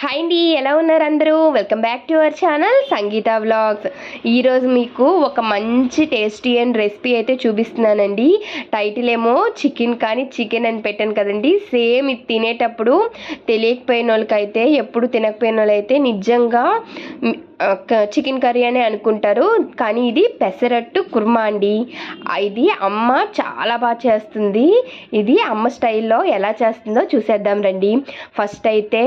Hi అండి, ఎలా ఉన్నారు అందరూ? Welcome back to our channel Sangeetha vlogs. ఈరోజు మీకు ఒక మంచి టేస్టీ అండ్ రెసిపీ అయితే చూపిస్తున్నానండి. టైటిల్ ఏమో చికెన్ అని పెట్టాను కదండి. సేమ్ ఇది తినేటప్పుడు తెలియకపోయిన వాళ్ళకైతే, ఎప్పుడు తినకపోయిన వాళ్ళైతే నిజంగా చికెన్ కర్రీ అని అనుకుంటారు. కానీ ఇది పెసరట్టు కుర్మా అండి. ఇది అమ్మ చాలా బాగా చేస్తుంది. ఇది అమ్మ స్టైల్లో ఎలా చేస్తుందో చూసేద్దాం రండి. ఫస్ట్ అయితే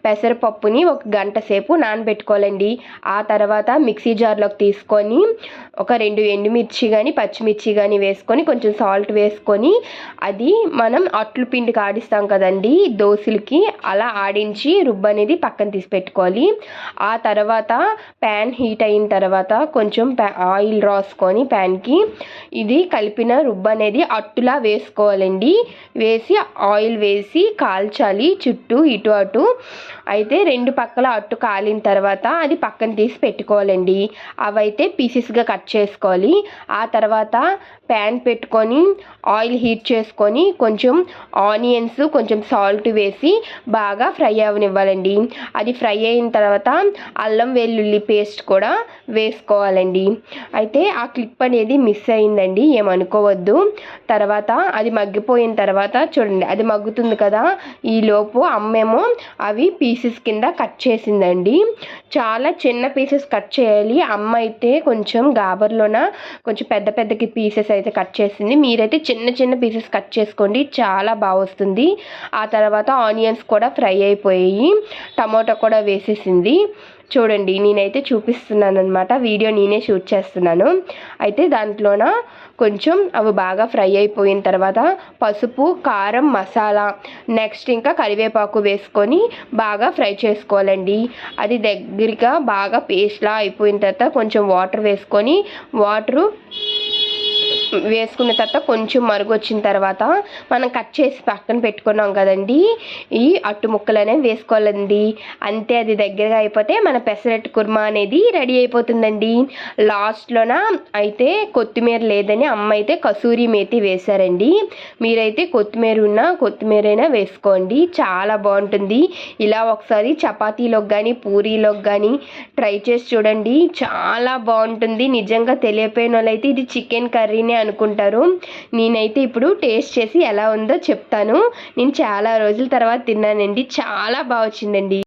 పెసరపప్పుని ఒక గంట సేపు నానబెట్టుకోవాలండి. ఆ తర్వాత మిక్సీ జార్లోకి తీసుకొని ఒక 2 ఎండుమిర్చి కానీ పచ్చిమిర్చి కానీ వేసుకొని కొంచెం సాల్ట్ వేసుకొని, అది మనం అట్లు పిండికి ఆడిస్తాం కదండి దోశలకి, అలా ఆడించి రుబ్బు అనేది పక్కన తీసి పెట్టుకోవాలి. ఆ తర్వాత ప్యాన్ హీట్ అయిన తర్వాత కొంచెం ఆయిల్ రాసుకొని ప్యాన్కి ఇది కలిపిన రుబ్బు అనేది అట్టులా వేసుకోవాలండి. వేసి ఆయిల్ వేసి కాల్చాలి చుట్టూ ఇటు అటు. అయితే 2 పక్కల అట్టు కాలిన తర్వాత అది పక్కన తీసి పెట్టుకోవాలండి. అవైతే పీసెస్గా కట్ చేసుకోవాలి. ఆ తర్వాత ప్యాన్ పెట్టుకొని ఆయిల్ హీట్ చేసుకొని కొంచెం ఆనియన్స్ కొంచెం సాల్ట్ వేసి బాగా ఫ్రై అవనివ్వాలండి. అది ఫ్రై అయిన తర్వాత అల్లం వెల్లుల్లి పేస్ట్ కూడా వేసుకోవాలండి. అయితే ఆ క్లిప్ అనేది మిస్ అయిందండి, ఏమనుకోవద్దు. తర్వాత అది మగ్గిపోయిన తర్వాత చూడండి, అది మగ్గుతుంది కదా, ఈలోపు అమ్మేమో అవి పీసెస్ కింద కట్ చేసిందండి. చాలా చిన్న పీసెస్ కట్ చేయాలి. అమ్మ అయితే కొంచెం గాబర్లోన కొంచెం పెద్ద పెద్దకి పీసెస్ అయితే కట్ చేసింది. మీరైతే చిన్న చిన్న పీసెస్ కట్ చేసుకోండి, చాలా బాగా వస్తుంది. ఆ తర్వాత ఆనియన్స్ కూడా ఫ్రై అయిపోయి టమాటో కూడా వేసేసింది. చూడండి, నేనైతే చూపిస్తున్నాను అనమాట, వీడియో నేనే షూట్ చేస్తున్నాను. అయితే దాంట్లోన కొంచెం అవి బాగా ఫ్రై అయిపోయిన తర్వాత పసుపు, కారం, మసాలా, నెక్స్ట్ ఇంకా కరివేపాకు వేసుకొని బాగా ఫ్రై చేసుకోవాలండి. అది దగ్గరగా బాగా పేస్ట్లా అయిపోయిన తర్వాత కొంచెం వాటర్ వేసుకొని, వాటరు వేసుకున్న తర్వాత కొంచెం మరుగు వచ్చిన తర్వాత మనం కట్ చేసి పక్కన పెట్టుకున్నాం కదండి ఈ అట్టు ముక్కలు అనేవి వేసుకోవాలండి. అంతే, అది దగ్గరగా అయిపోతే మన పెసరట్టు కుర్మా అనేది రెడీ అయిపోతుందండి. లాస్ట్లోన అయితే కొత్తిమీర లేదని అమ్మ అయితే కసూరి మేతి వేశారండి. మీరైతే కొత్తిమీరైనా వేసుకోండి, చాలా బాగుంటుంది. ఇలా ఒకసారి చపాతీలోకి కానీ పూరీలోకి కానీ ట్రై చేసి చూడండి, చాలా బాగుంటుంది. నిజంగా తెలియపోయిన వాళ్ళైతే ఇది చికెన్ కర్రీనే అనుకుంటారు. నేనైతే ఇప్పుడు టేస్ట్ చేసి ఎలా ఉందో చెప్తాను. నేను చాలా రోజుల తర్వాత తిన్నానండి, చాలా బాగా వచ్చిందండి.